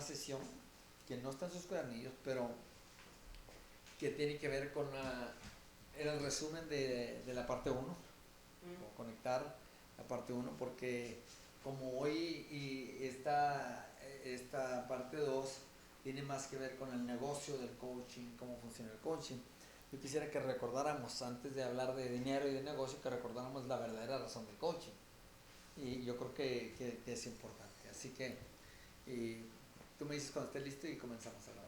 sesión que no está en sus cuadernillos, pero que tiene que ver con era el resumen de la parte 1, conectar la parte 1, porque como hoy y esta parte 2 tiene más que ver con el negocio del coaching, cómo funciona el coaching. Yo quisiera que recordáramos, antes de hablar de dinero y de negocio, que recordáramos la verdadera razón del coaching. Y yo creo que es importante. Así que tú me dices cuando estés listo y comenzamos a hablar.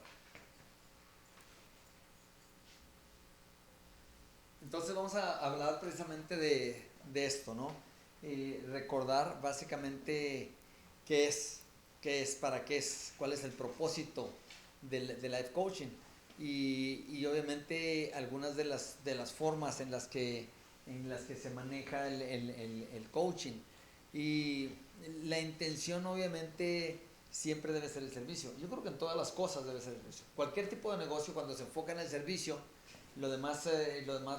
Entonces vamos a hablar precisamente de esto, ¿no? Recordar básicamente qué es, para qué es, cuál es el propósito del life coaching y obviamente algunas de las formas en las que se maneja el coaching. Y la intención obviamente siempre debe ser el servicio. Yo creo que en todas las cosas debe ser el servicio. Cualquier tipo de negocio, cuando se enfoca en el servicio, lo demás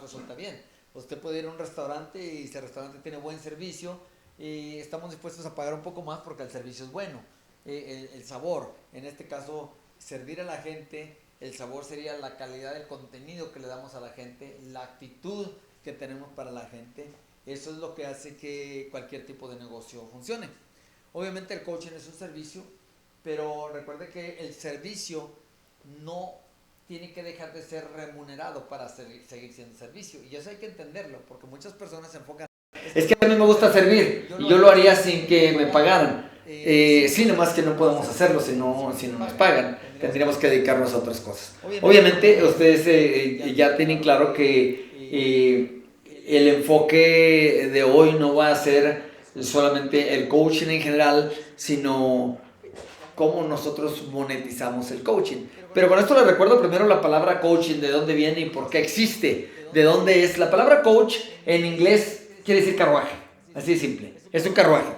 resulta bien. Usted puede ir a un restaurante y si el restaurante tiene buen servicio, estamos dispuestos a pagar un poco más porque el servicio es bueno. El sabor, en este caso, servir a la gente, el sabor sería la calidad del contenido que le damos a la gente, la actitud que tenemos para la gente. Eso es lo que hace que cualquier tipo de negocio funcione. Obviamente el coaching es un servicio, pero recuerde que el servicio no tiene que dejar de ser remunerado para seguir siendo servicio. Y eso hay que entenderlo, porque muchas personas se enfocan. Es que a mí me gusta servir y yo lo haría sin que me pagaran. Sí, nomás que no podemos hacerlo si no nos pagan. Tendríamos que dedicarnos a otras cosas. Obviamente ustedes ya tienen claro que el enfoque de hoy no va a ser solamente el coaching en general, sino cómo nosotros monetizamos el coaching. Pero con esto les recuerdo primero la palabra coaching, de dónde viene y por qué existe, de dónde es. La palabra coach en inglés quiere decir carruaje, así de simple, es un carruaje.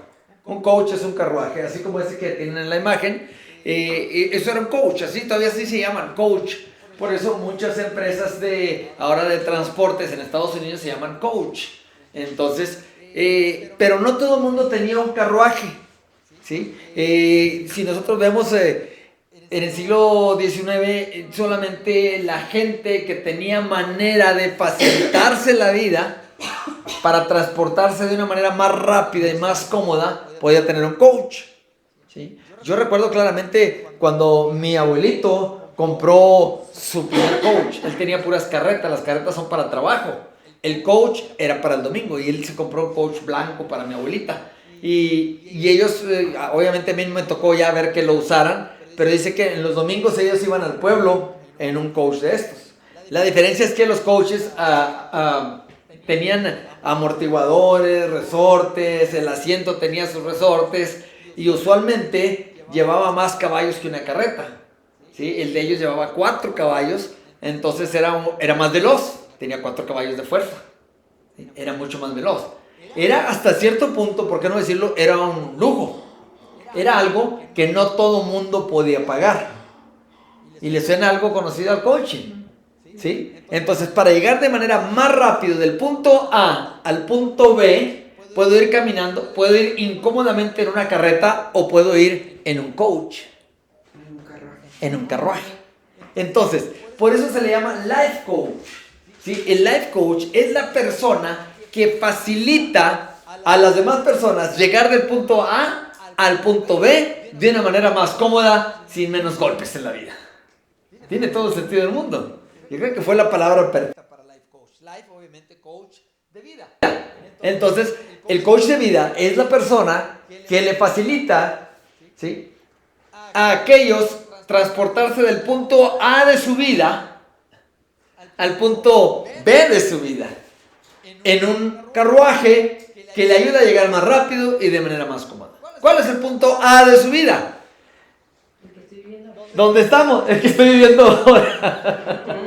Un coach es un carruaje, así como ese que tienen en la imagen. Eso era un coach, así todavía así se llaman, coach. Por eso muchas empresas ahora de transportes en Estados Unidos se llaman coach. Entonces, pero no todo el mundo tenía un carruaje, ¿sí? Si nosotros vemos en el siglo XIX, solamente la gente que tenía manera de facilitarse la vida para transportarse de una manera más rápida y más cómoda podía tener un coach, ¿sí? Yo recuerdo claramente cuando mi abuelito compró su primer coach. Él tenía puras carretas, las carretas son para trabajo. El coach era para el domingo y él se compró un coach blanco para mi abuelita. Y ellos, obviamente a mí me tocó ya ver que lo usaran, pero dice que en los domingos ellos iban al pueblo en un coach de estos. La diferencia es que los coaches tenían amortiguadores, resortes, el asiento tenía sus resortes y usualmente llevaba más caballos que una carreta, ¿sí? El de ellos llevaba 4 caballos, entonces era más veloz, tenía 4 caballos de fuerza, ¿sí? Era mucho más veloz. Era hasta cierto punto, por qué no decirlo, era un lujo. Era algo que no todo mundo podía pagar. Y le suena algo conocido al coaching, ¿sí? Entonces, para llegar de manera más rápido del punto A al punto B, puedo ir caminando, puedo ir incómodamente en una carreta o puedo ir en un coach, en un carruaje. Entonces, por eso se le llama life coach, ¿sí? El life coach es la persona que facilita a las demás personas llegar del punto A al punto B de una manera más cómoda, sin menos golpes en la vida. Tiene todo el sentido del mundo. Yo creo que fue la palabra perfecta para life coach. Life, obviamente, coach de vida. Entonces, el coach de vida es la persona que le facilita, ¿sí?, a aquellos transportarse del punto A de su vida al punto B de su vida en un carruaje que le ayuda a llegar más rápido y de manera más cómoda. ¿Cuál es el punto A de su vida? ¿Dónde estamos? Es que estoy viviendo ahora.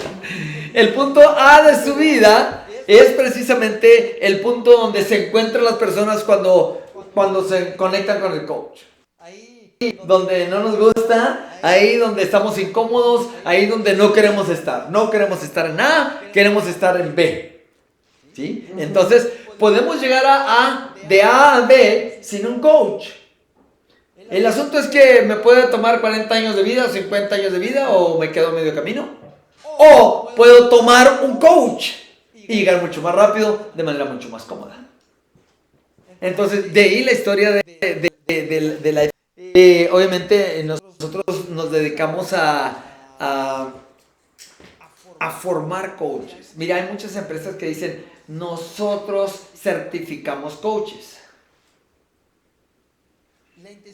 El punto A de su vida es precisamente el punto donde se encuentran las personas cuando se conectan con el coach. Ahí donde no nos gusta, ahí donde estamos incómodos, ahí donde no queremos estar. No queremos estar en A, queremos estar en B, ¿sí? Entonces, podemos llegar de A a B sin un coach. El asunto es que me puede tomar 40 años de vida o 50 años de vida o me quedo a medio camino. O puedo tomar un coach y llegar mucho más rápido de manera mucho más cómoda. Entonces, de ahí la historia de la... obviamente nosotros nos dedicamos a formar coaches. Mira, hay muchas empresas que dicen, nosotros certificamos coaches.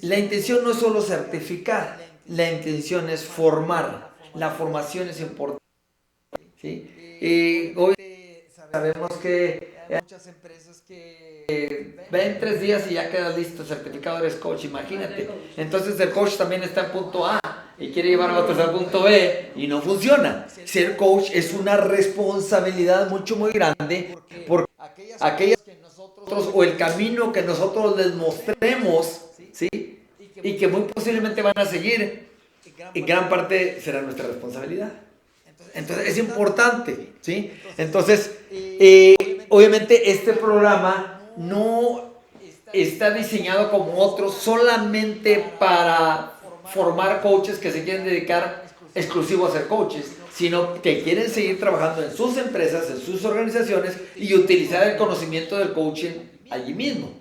La intención no es solo certificar, la intención es formar. La formación es importante. ¿Sí? Y hoy sabemos que hay muchas empresas que ven 3 días y ya quedas listo, certificado eres coach, imagínate. Entonces el coach también está en punto A y quiere llevar a otros al punto B y no funciona. Ser coach es una responsabilidad muy grande porque aquellas que nosotros o el camino que nosotros les mostremos, ¿sí? Y que muy posiblemente van a seguir, en gran parte será nuestra responsabilidad. Entonces es importante, ¿sí? Entonces, obviamente este programa no está diseñado como otros solamente para formar coaches que se quieren dedicar exclusivo a ser coaches, sino que quieren seguir trabajando en sus empresas, en sus organizaciones y utilizar el conocimiento del coaching allí mismo.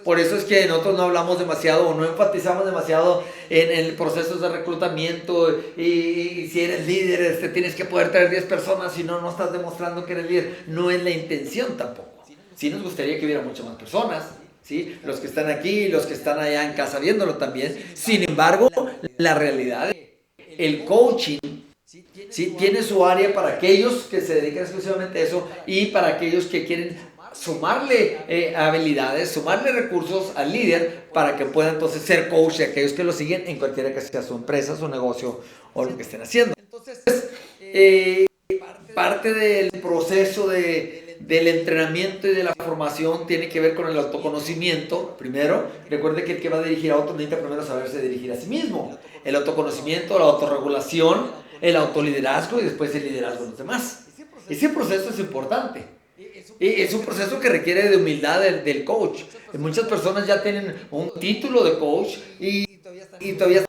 Por eso es que nosotros no hablamos demasiado o no enfatizamos demasiado en procesos de reclutamiento y si eres líder tienes que poder traer 10 personas, si no, no estás demostrando que eres líder. No es la intención tampoco. Sí nos gustaría que hubiera muchas más personas, ¿sí? Los que están aquí, los que están allá en casa viéndolo también. Sin embargo, la realidad es el coaching, ¿sí? Tiene su área para aquellos que se dedican exclusivamente a eso y para aquellos que quieren sumarle habilidades, sumarle recursos al líder para que pueda entonces ser coach de aquellos que lo siguen en cualquiera que sea su empresa, su negocio o lo que estén haciendo. Entonces, parte del proceso del entrenamiento y de la formación tiene que ver con el autoconocimiento. Primero, recuerde que el que va a dirigir a otros necesita primero saberse dirigir a sí mismo. El autoconocimiento, la autorregulación, el autoliderazgo y después el liderazgo de los demás. Ese proceso es importante. Es un proceso que requiere de humildad del coach. Muchas personas ya tienen un título de coach y todavía.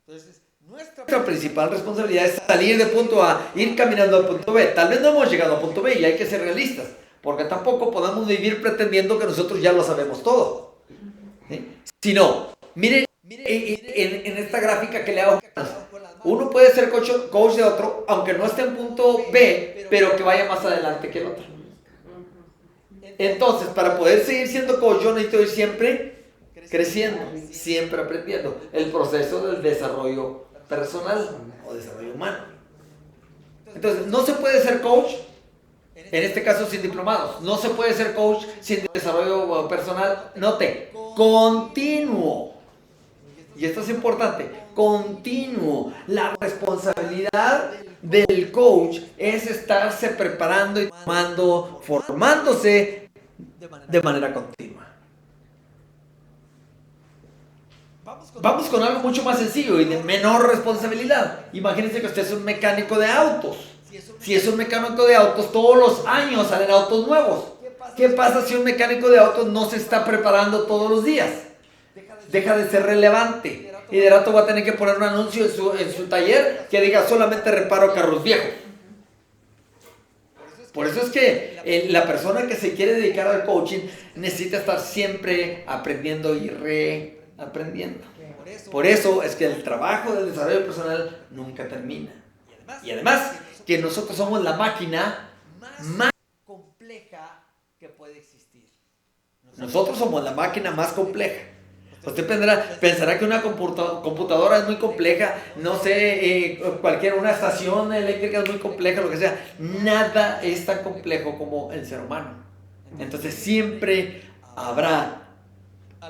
Entonces, nuestra principal responsabilidad es salir de punto A, ir caminando al punto B. Tal vez no hemos llegado a punto B y hay que ser realistas, porque tampoco podemos vivir pretendiendo que nosotros ya lo sabemos todo. ¿Sí? Si no, miren en esta gráfica que le hago, uno puede ser coach de otro, aunque no esté en punto B, pero que vaya más adelante que el otro. Entonces, para poder seguir siendo coach, yo necesito ir siempre creciendo, siempre aprendiendo. El proceso del desarrollo personal o desarrollo humano. Entonces, no se puede ser coach, en este caso sin diplomados. No se puede ser coach sin desarrollo personal. Note, continuo. Y esto es importante, continuo. La responsabilidad del coach es estarse preparando y formándose de manera continua. Vamos con algo mucho más sencillo y de menor responsabilidad. Imagínense que usted es un mecánico de autos. Si es un mecánico de autos, todos los años salen autos nuevos. ¿Qué pasa si un mecánico de autos no se está preparando todos los días? Deja de ser relevante. Y de rato va a tener que poner un anuncio en su taller que diga solamente reparo carros viejos. Por eso es que la persona que se quiere dedicar al coaching necesita estar siempre aprendiendo y reaprendiendo. Por eso es que el trabajo del desarrollo personal nunca termina. Y además que nosotros somos la máquina más compleja que puede existir. Nosotros somos la máquina más compleja. Usted pensará que una computadora es muy compleja, no sé, una estación eléctrica es muy compleja, lo que sea. Nada es tan complejo como el ser humano. Entonces siempre habrá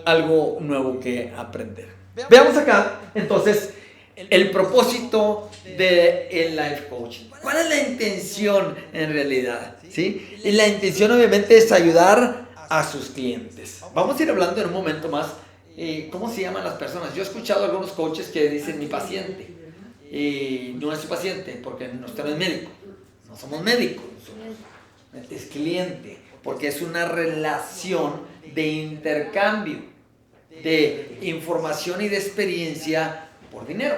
algo nuevo que aprender. Veamos acá, entonces, el propósito del life coaching. ¿Cuál es la intención en realidad? ¿Sí? Y la intención obviamente es ayudar a sus clientes. Vamos a ir hablando en un momento más. ¿Cómo se llaman las personas? Yo he escuchado a algunos coaches que dicen mi paciente. No es su paciente porque usted no es médico. No somos médicos. Es cliente. Porque es una relación de intercambio. de información y de experiencia por dinero.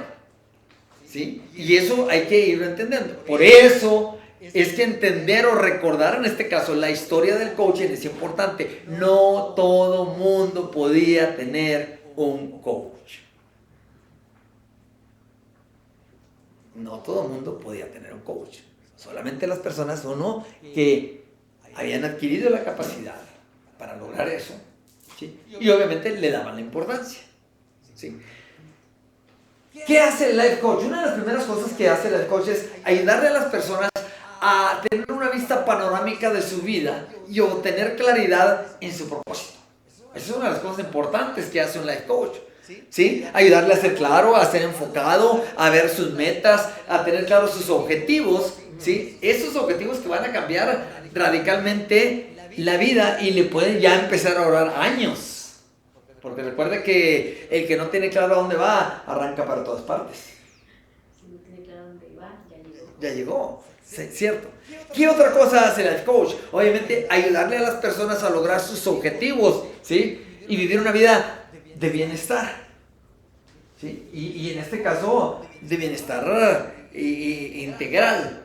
¿Sí? Y eso hay que irlo entendiendo. Por eso es que entender o recordar, en este caso, la historia del coaching es importante. No todo mundo podía tener un coach. No todo el mundo podía tener un coach. Solamente las personas que habían adquirido la capacidad para lograr eso. ¿Sí? Y obviamente le daban la importancia. ¿Sí? ¿Qué hace el life coach? Una de las primeras cosas que hace el life coach es ayudarle a las personas a tener una vista panorámica de su vida y obtener claridad en su propósito. Esa es una de las cosas importantes que hace un life coach. ¿Sí? Ayudarle a ser claro, a ser enfocado, a ver sus metas, a tener claros sus objetivos. ¿Sí? Esos objetivos que van a cambiar radicalmente la vida y le pueden ya empezar a ahorrar años. Porque recuerda que el que no tiene claro a dónde va, arranca para todas partes. Si no tiene claro a dónde va, ya llegó. Ya llegó, sí, cierto. ¿Qué otra cosa hace el life coach? Obviamente ayudarle a las personas a lograr sus objetivos, ¿sí? Y vivir una vida de bienestar. ¿Sí? Y en este caso, de bienestar integral.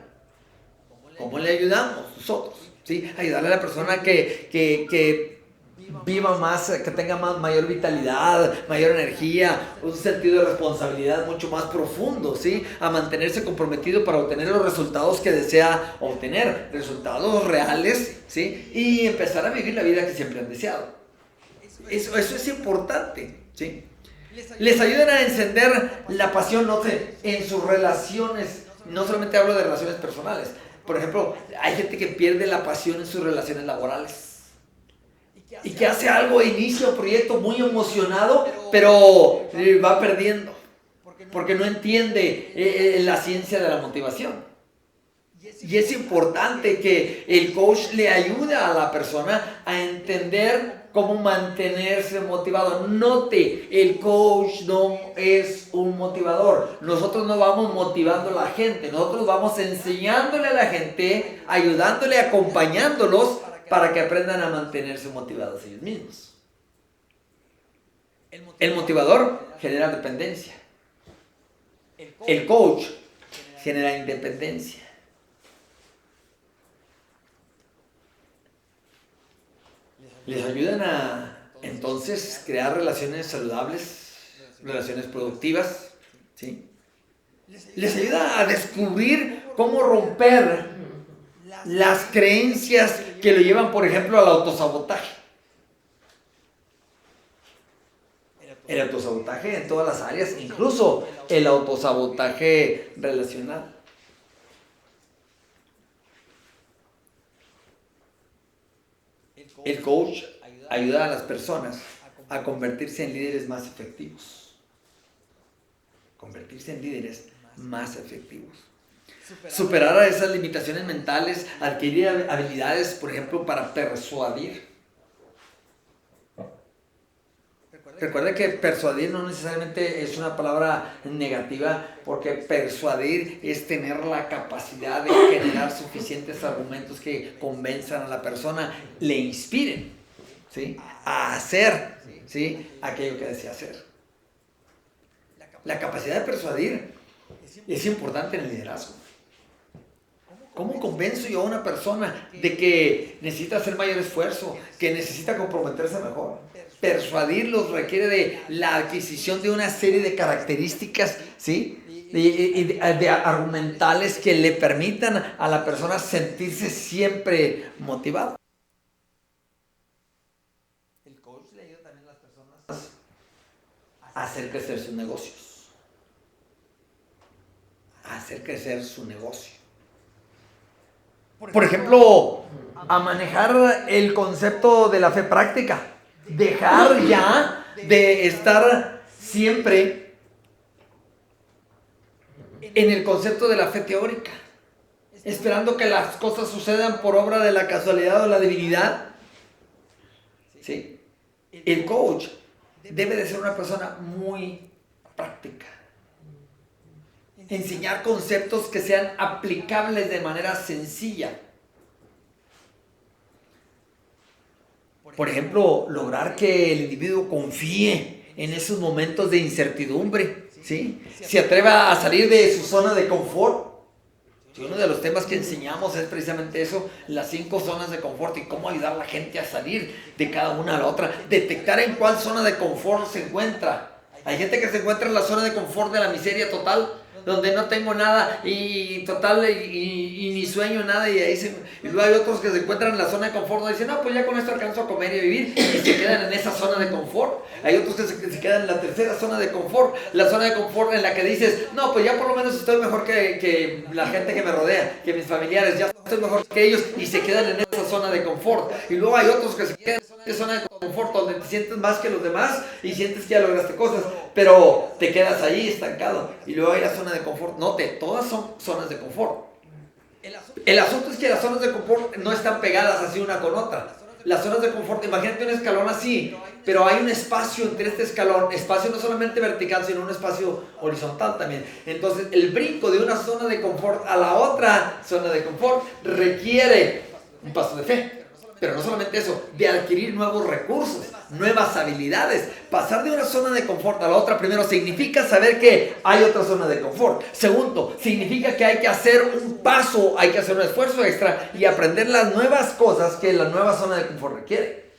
¿Cómo le ayudamos nosotros? ¿Sí? Ayudarle a la persona que viva más, que tenga mayor vitalidad, mayor energía, un sentido de responsabilidad mucho más profundo, ¿sí? A mantenerse comprometido para obtener los resultados que desea obtener, resultados reales, ¿sí? Y empezar a vivir la vida que siempre han deseado. Eso es importante, ¿sí? Les ayudan a encender la pasión, no sé, en sus relaciones. No solamente hablo de relaciones personales. Por ejemplo, hay gente que pierde la pasión en sus relaciones laborales. Y que hace algo, inicia un proyecto muy emocionado, pero va perdiendo. Porque no entiende la ciencia de la motivación. Y es importante que el coach le ayude a la persona a entender cómo mantenerse motivado. Note, el coach no es un motivador. Nosotros no vamos motivando a la gente. Nosotros vamos enseñándole a la gente, ayudándole, acompañándolos para que aprendan a mantenerse motivados ellos mismos. El motivador genera dependencia. El coach genera independencia. Les ayudan a entonces crear relaciones saludables, relaciones productivas, ¿sí? Les ayuda a descubrir cómo romper las creencias que lo llevan, por ejemplo, al autosabotaje. El autosabotaje en todas las áreas, incluso el autosabotaje relacional. El coach ayuda a las personas a convertirse en líderes más efectivos. Convertirse en líderes más efectivos. Superar a esas limitaciones mentales, adquirir habilidades, por ejemplo, para persuadir. Recuerda que persuadir no necesariamente es una palabra negativa, porque persuadir es tener la capacidad de generar suficientes argumentos que convenzan a la persona, le inspiren, ¿sí? A hacer, ¿sí? Aquello que desea hacer. La capacidad de persuadir es importante en el liderazgo. ¿Cómo convenzo yo a una persona de que necesita hacer mayor esfuerzo, que necesita comprometerse mejor? Persuadirlos requiere de la adquisición de una serie de características, ¿sí? de argumentales que le permitan a la persona sentirse siempre motivado. El coach le ayuda también a las personas a hacer crecer sus negocios. A hacer crecer su negocio. Por ejemplo, a manejar el concepto de la fe práctica. Dejar ya de estar siempre en el concepto de la fe teórica, esperando que las cosas sucedan por obra de la casualidad o la divinidad. ¿Sí? El coach debe de ser una persona muy práctica. Enseñar conceptos que sean aplicables de manera sencilla. Por ejemplo, lograr que el individuo confíe en esos momentos de incertidumbre, ¿sí? Se atreva a salir de su zona de confort. Y uno de los temas que enseñamos es precisamente eso, las 5 zonas de confort y cómo ayudar a la gente a salir de cada una a la otra. Detectar en cuál zona de confort se encuentra. Hay gente que se encuentra en la zona de confort de la miseria total, donde no tengo nada y total y ni sueño nada y luego hay otros que se encuentran en la zona de confort donde dicen, no, pues ya con esto alcanzo a comer y a vivir y se quedan en esa zona de confort. Hay otros que se quedan en la tercera zona de confort, la zona de confort en la que dices, no, pues ya por lo menos estoy mejor que la gente que me rodea, que mis familiares, ya estoy mejor que ellos y se quedan en esa zona de confort. Y luego hay otros que se quedan en esa zona de confort donde te sientes más que los demás y sientes que ya lograste cosas, pero te quedas ahí estancado. Y luego hay la zona de confort. Note, todas son zonas de confort. El asunto es que las zonas de confort no están pegadas así una con otra. Las zonas de confort, imagínate un escalón así, pero hay un espacio entre este escalón, espacio no solamente vertical, sino un espacio horizontal también. Entonces, el brinco de una zona de confort a la otra zona de confort requiere un paso de fe. Pero no solamente eso, de adquirir nuevos recursos, nuevas habilidades. Pasar de una zona de confort a la otra, primero, significa saber que hay otra zona de confort. Segundo, significa que hay que hacer un paso, hay que hacer un esfuerzo extra y aprender las nuevas cosas que la nueva zona de confort requiere.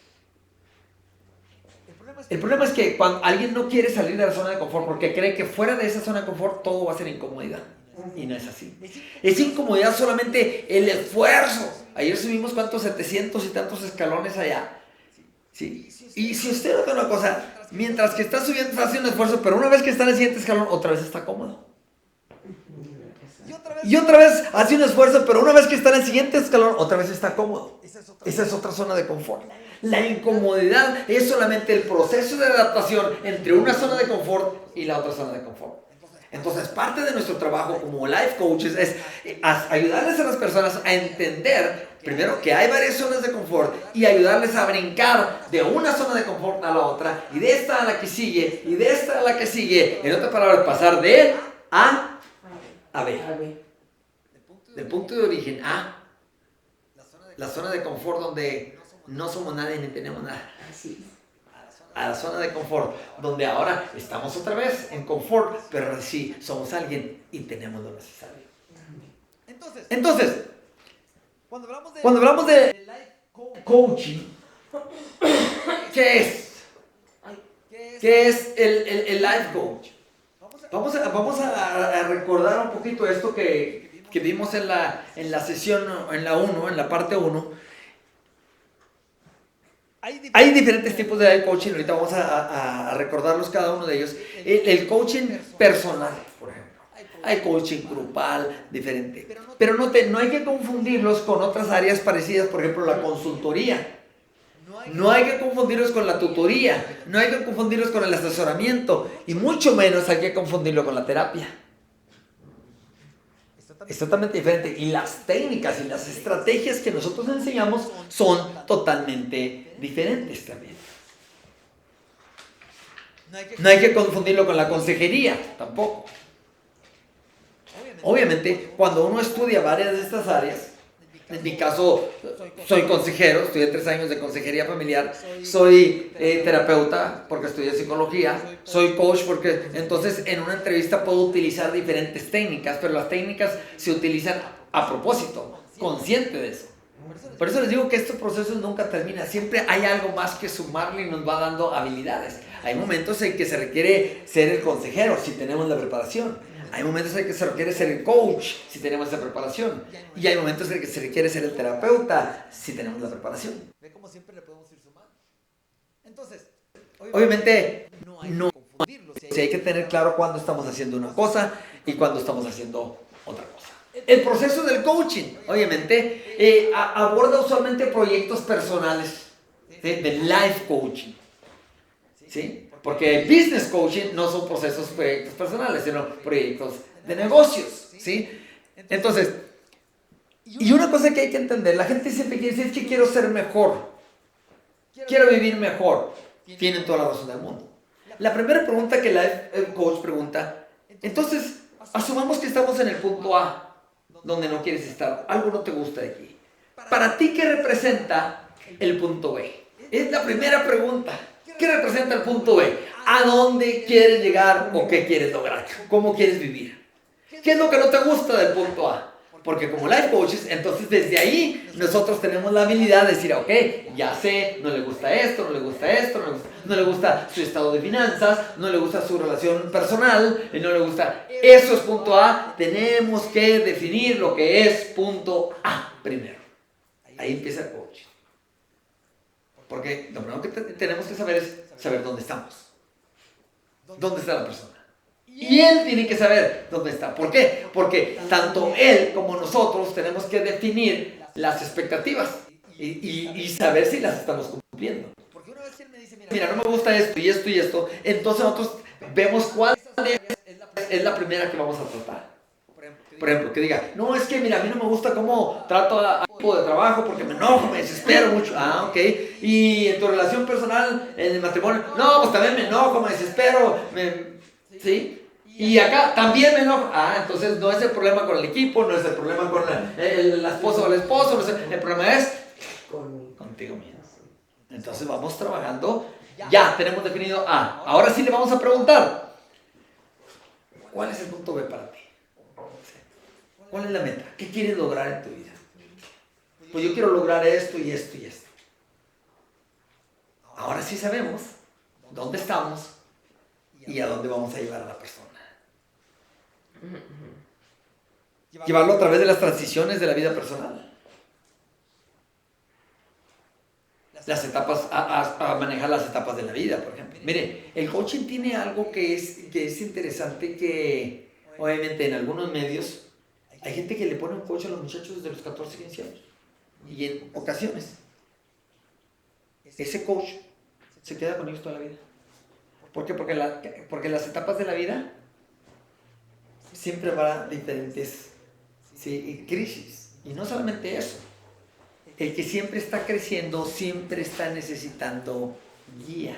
El problema es que cuando alguien no quiere salir de la zona de confort porque cree que fuera de esa zona de confort todo va a ser incomodidad. Y no es así. Es incomodidad solamente el esfuerzo. Ayer subimos cuántos 700 y tantos escalones allá. ¿Sí? Y si usted nota una cosa, mientras que está subiendo está haciendo un esfuerzo, pero una vez que está en el siguiente escalón, otra vez está cómodo. Y otra vez hace un esfuerzo, pero una vez que está en el siguiente escalón, otra vez está cómodo. Esa es otra zona de confort. La incomodidad es solamente el proceso de adaptación entre una zona de confort y la otra zona de confort. Entonces, parte de nuestro trabajo como life coaches es ayudarles a las personas a entender, primero, que hay varias zonas de confort y ayudarles a brincar de una zona de confort a la otra y de esta a la que sigue y de esta a la que sigue. En otras palabras, pasar de A a B. Del punto de origen A, la zona de confort donde no somos nadie ni tenemos nada. A la zona de confort, donde ahora estamos otra vez en confort, pero sí somos alguien y tenemos lo necesario. Entonces, cuando hablamos de coaching, ¿qué es? ¿Qué es el life coach? Vamos a recordar un poquito esto que vimos en la sesión, en la 1, en la parte 1. Hay diferentes tipos de life coaching, ahorita vamos a recordarlos cada uno de ellos. El coaching personal, por ejemplo. Hay coaching grupal, diferente. Pero no hay que confundirlos con otras áreas parecidas, por ejemplo, la consultoría. No hay que confundirlos con la tutoría, no hay que confundirlos con el asesoramiento y mucho menos hay que confundirlo con la terapia. Es totalmente diferente y las técnicas y las estrategias que nosotros enseñamos son totalmente diferentes también. No hay que confundirlo con la consejería tampoco. Obviamente, cuando uno estudia varias de estas áreas, en mi caso, soy consejero, estudié 3 años de consejería familiar, soy terapeuta porque estudié psicología, soy coach porque entonces en una entrevista puedo utilizar diferentes técnicas, pero las técnicas se utilizan a propósito, consciente de eso. Por eso les digo que estos procesos nunca terminan, siempre hay algo más que sumarle y nos va dando habilidades. Hay momentos en que se requiere ser el consejero si tenemos la preparación. Hay momentos en que se requiere ser el coach si tenemos esa preparación. Y hay momentos en que se requiere ser el terapeuta si tenemos la preparación. Ve cómo siempre le podemos ir sumando. Entonces, obviamente no hay que confundirlo. Sí, hay que tener claro cuándo estamos haciendo una cosa y cuándo estamos haciendo otra cosa. El proceso del coaching, obviamente, aborda usualmente proyectos personales, ¿sí? De life coaching. ¿Sí? Porque el business coaching no son procesos, proyectos personales, sino proyectos de negocios, ¿sí? Entonces, y una cosa que hay que entender, la gente siempre quiere decir, es que quiero ser mejor, quiero vivir mejor. Tienen toda la razón del mundo. La primera pregunta que el coach pregunta, entonces, asumamos que estamos en el punto A, donde no quieres estar, algo no te gusta de aquí. Para ti, ¿qué representa el punto B? Es la primera pregunta. ¿Qué representa el punto B? ¿A dónde quieres llegar o qué quieres lograr? ¿Cómo quieres vivir? ¿Qué es lo que no te gusta del punto A? Porque como life coaches, entonces desde ahí nosotros tenemos la habilidad de decir, ok, ya sé, no le gusta esto, no le gusta esto, no le gusta su estado de finanzas, no le gusta su relación personal, no le gusta, eso es punto A. Tenemos que definir lo que es punto A primero. Ahí empieza el coaching. Porque lo primero que tenemos que saber es saber dónde estamos. ¿Dónde está la persona? Y él tiene que saber dónde está. ¿Por qué? Porque tanto él como nosotros tenemos que definir las expectativas y saber si las estamos cumpliendo. Porque una vez que él me dice, mira, no me gusta esto y esto y esto, entonces nosotros vemos cuál es la primera que vamos a tratar. Por ejemplo, que diga, no, es que mira, a mí no me gusta cómo trato a tipo de trabajo porque me enojo, me desespero mucho. Ah, ok. Y en tu relación personal, en el matrimonio, no, pues también me enojo, me desespero, ¿sí? Y acá también me enojo. Ah, entonces no es el problema con el equipo, no es el problema con la esposa o el esposo, el problema es contigo mismo. Entonces vamos trabajando, ya tenemos definido A. Ahora sí le vamos a preguntar, ¿cuál es el punto B para ti? ¿Cuál es la meta? ¿Qué quieres lograr en tu vida? Pues yo quiero lograr esto y esto y esto. Ahora sí sabemos dónde estamos y a dónde vamos a llevar a la persona. Llevarlo a través de las transiciones de la vida personal. Las etapas, a manejar las etapas de la vida, por ejemplo. Mire, el coaching tiene algo que es interesante, que obviamente en algunos medios hay gente que le pone un coach a los muchachos desde los 14, 15 años. Y en ocasiones, ese coach se queda con ellos toda la vida. ¿Por qué? Porque las etapas de la vida siempre van a diferentes crisis. Y no solamente eso. El que siempre está creciendo, siempre está necesitando guía.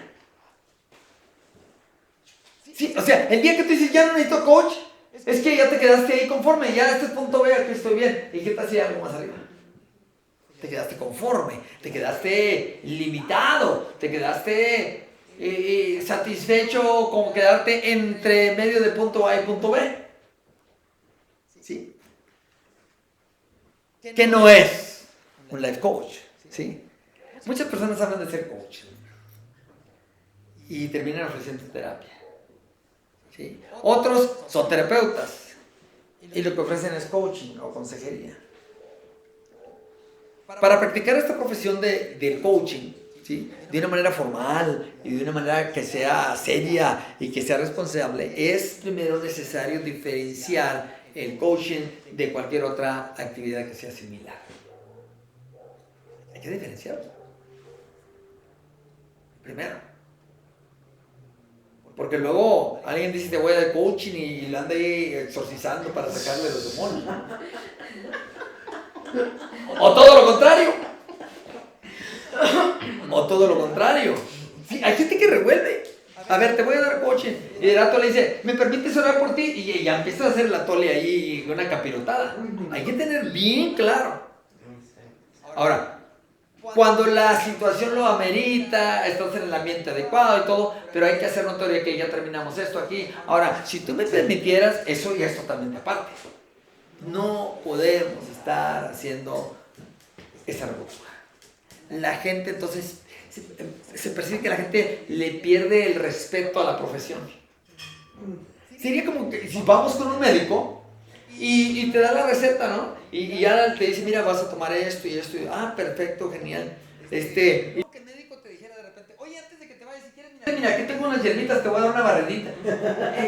Sí, o sea, el día que tú dices, ya no necesito coach, es que ya te quedaste ahí conforme, ya este es punto B, aquí estoy bien. ¿Y qué te hacía algo más arriba? Te quedaste conforme, te quedaste limitado, te quedaste satisfecho con quedarte entre medio de punto A y punto B. ¿Sí? ¿Qué no es un life coach? ¿Sí? Muchas personas hablan de ser coach y terminan ofreciendo terapia. ¿Sí? Otros son terapeutas y lo que ofrecen es coaching o consejería. Para practicar esta profesión del coaching, ¿sí?, de una manera formal y de una manera que sea seria y que sea responsable, es primero necesario diferenciar el coaching de cualquier otra actividad que sea similar. Hay que diferenciarlo. Primero. Porque luego alguien dice te voy a dar coaching y lo anda ahí exorcizando para sacarle los demonios. O todo lo contrario. O todo lo contrario. Sí, hay gente que revuelve. A ver, te voy a dar coaching. Y el atole le dice, ¿me permites orar por ti? Y ya empieza a hacer el atole ahí una capirotada. Hay que tener bien claro. Ahora, cuando la situación lo amerita, estás en el ambiente adecuado y todo, pero hay que hacer notorio que ya terminamos esto aquí. Ahora, si tú me permitieras, eso ya es totalmente aparte. No podemos estar haciendo esa ruptura. La gente entonces se percibe que la gente le pierde el respeto a la profesión. Sería como que si vamos con un médico y te da la receta, ¿no? Y ya te dice, mira, vas a tomar esto y esto. Ah, perfecto, genial. Y que el médico te dijera de repente, oye, antes de que te vayas, si quieres, mira, aquí tengo unas hierbitas, te voy a dar una barredita.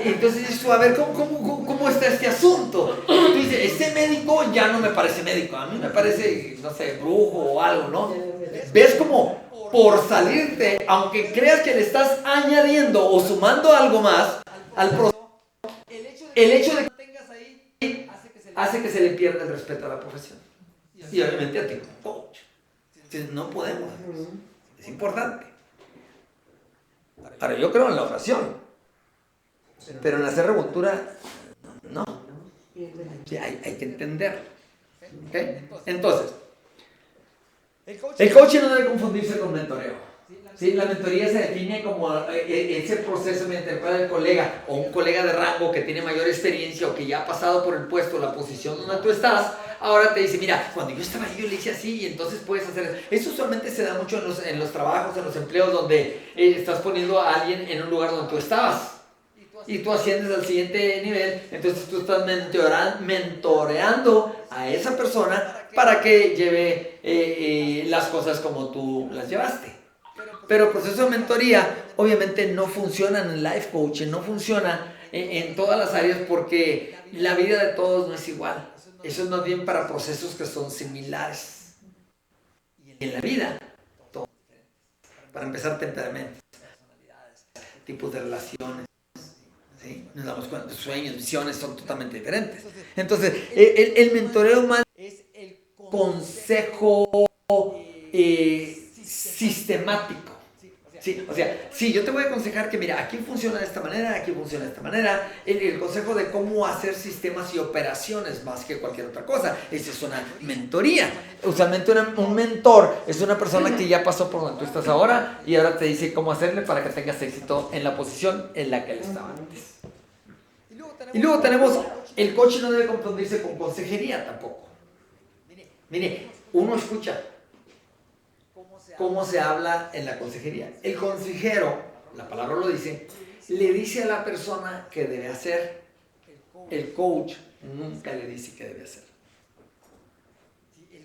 Entonces dices tú, a ver, ¿cómo está este asunto? Y tú dices, este médico ya no me parece médico, a mí me parece, no sé, brujo o algo, ¿no? ¿Ves como por salirte, aunque creas que le estás añadiendo o sumando algo más al proceso, el hecho de que lo tengas ahí hace que se le pierda el respeto a la profesión? Y obviamente a ti como coach. Entonces no podemos hacer eso. Es importante. Ahora, yo creo en la oración, pero en hacer revoltura, no. Sí, hay que entenderlo. ¿Okay? Entonces, el coaching no debe confundirse con mentoreo. Sí, la mentoría se define como ese proceso mediante el cual el colega o un colega de rango que tiene mayor experiencia o que ya ha pasado por el puesto, la posición donde tú estás, ahora te dice, mira, cuando yo estaba ahí yo le hice así y entonces puedes hacer eso. Eso usualmente se da mucho en los trabajos, en los empleos donde estás poniendo a alguien en un lugar donde tú estabas y tú asciendes al siguiente nivel, entonces tú estás mentoreando a esa persona para que lleve las cosas como tú las llevaste. Pero el proceso de mentoría obviamente no funciona en el life coaching, no funciona en todas las áreas porque la vida de todos no es igual. Eso es más bien para procesos que son similares. Y en la vida, todo. Para empezar, temperamentos, tipos de relaciones, ¿sí? Nos damos cuenta, sueños, visiones son totalmente diferentes. Entonces, el mentoreo más es el consejo sistemático. Sí, o sea, sí, yo te voy a aconsejar que mira, aquí funciona de esta manera, aquí funciona de esta manera. El consejo de cómo hacer sistemas y operaciones más que cualquier otra cosa. Esa es una mentoría. Usualmente un mentor es una persona que ya pasó por donde tú estás ahora y ahora te dice cómo hacerle para que tengas éxito en la posición en la que él estaba antes. Y luego tenemos, el coach no debe confundirse con consejería tampoco. Mire, uno escucha cómo se habla en la consejería. El consejero, la palabra lo dice, le dice a la persona qué debe hacer. El coach nunca le dice qué debe hacer.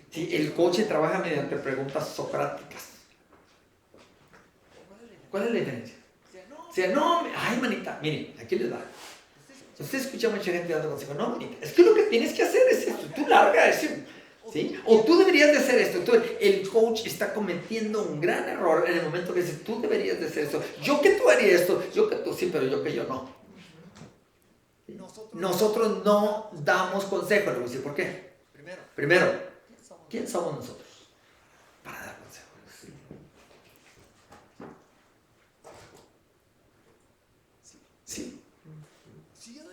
Sí, el coach trabaja mediante preguntas socráticas. ¿Cuál es la diferencia? O sea, no, ay manita, mire, aquí les va. Usted escucha a mucha gente dando consejos, no manita, es que lo que tienes que hacer es esto, tú larga eso. ¿Sí? O tú deberías de hacer esto. Entonces, el coach está cometiendo un gran error en el momento que dice, tú deberías de hacer esto. Yo que tú harías esto, yo que tú sí, pero yo que yo no. Nosotros no damos consejo. Le voy a decir, ¿por qué? Primero, ¿quién somos nosotros para dar consejos? Sí.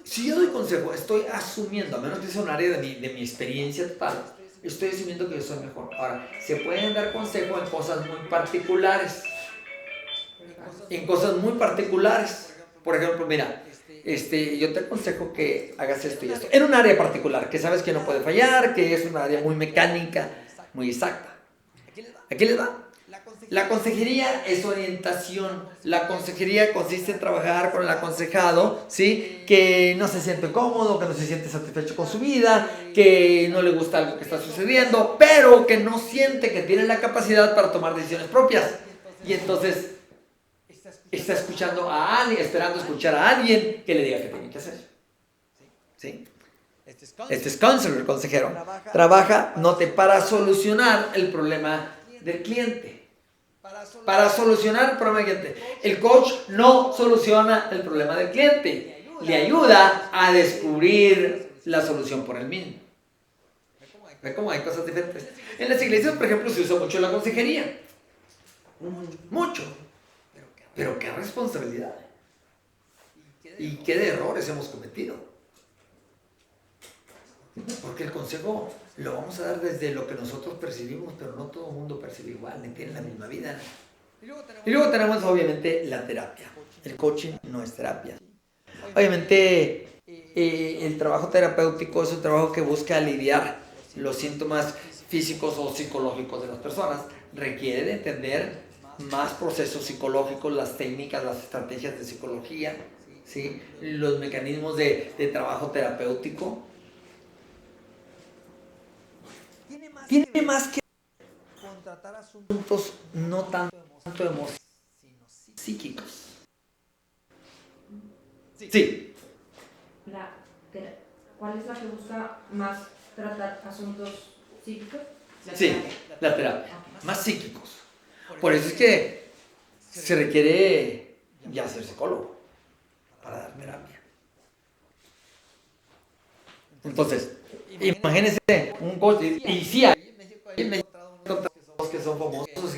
Si yo doy consejo, estoy asumiendo, a menos que sea un área de mi experiencia total, estoy asumiendo que yo soy mejor. Ahora, se pueden dar consejos en cosas muy particulares. En cosas muy particulares. Por ejemplo, mira, yo te aconsejo que hagas esto y esto. En un área particular, que sabes que no puede fallar, que es un área muy mecánica, muy exacta. Aquí les va. La consejería es orientación. La consejería consiste en trabajar con el aconsejado, ¿sí? Que no se siente cómodo, que no se siente satisfecho con su vida, que no le gusta algo que está sucediendo, pero que no siente que tiene la capacidad para tomar decisiones propias. Y entonces está escuchando a alguien, esperando escuchar a alguien que le diga qué tiene que hacer. ¿Sí? Este es counselor, consejero. Trabaja para solucionar el problema del cliente. Para solucionar el problema del cliente. El coach no soluciona el problema del cliente. Le ayuda a descubrir la solución por él mismo. ¿Ve cómo hay cosas diferentes? En las iglesias, por ejemplo, se usa mucho la consejería. Mucho. Pero qué responsabilidad. Y qué de errores hemos cometido. Porque el consejo lo vamos a dar desde lo que nosotros percibimos, pero no todo el mundo percibe igual, ni tiene la misma vida. Y luego tenemos obviamente la terapia. El coaching no es terapia. Obviamente el trabajo terapéutico es un trabajo que busca aliviar los síntomas físicos o psicológicos de las personas. Requiere de entender más procesos psicológicos, las técnicas, las estrategias de psicología, ¿sí? Los mecanismos de trabajo terapéutico. Tiene más que tratar asuntos no tanto emocionales, sino psíquicos. Sí. ¿Cuál es la que busca más tratar asuntos psíquicos? Sí, la terapia. Más psíquicos. Por eso es que se requiere ya ser psicólogo para dar terapia. Entonces, imagínense un coach, y sí hay que son famosos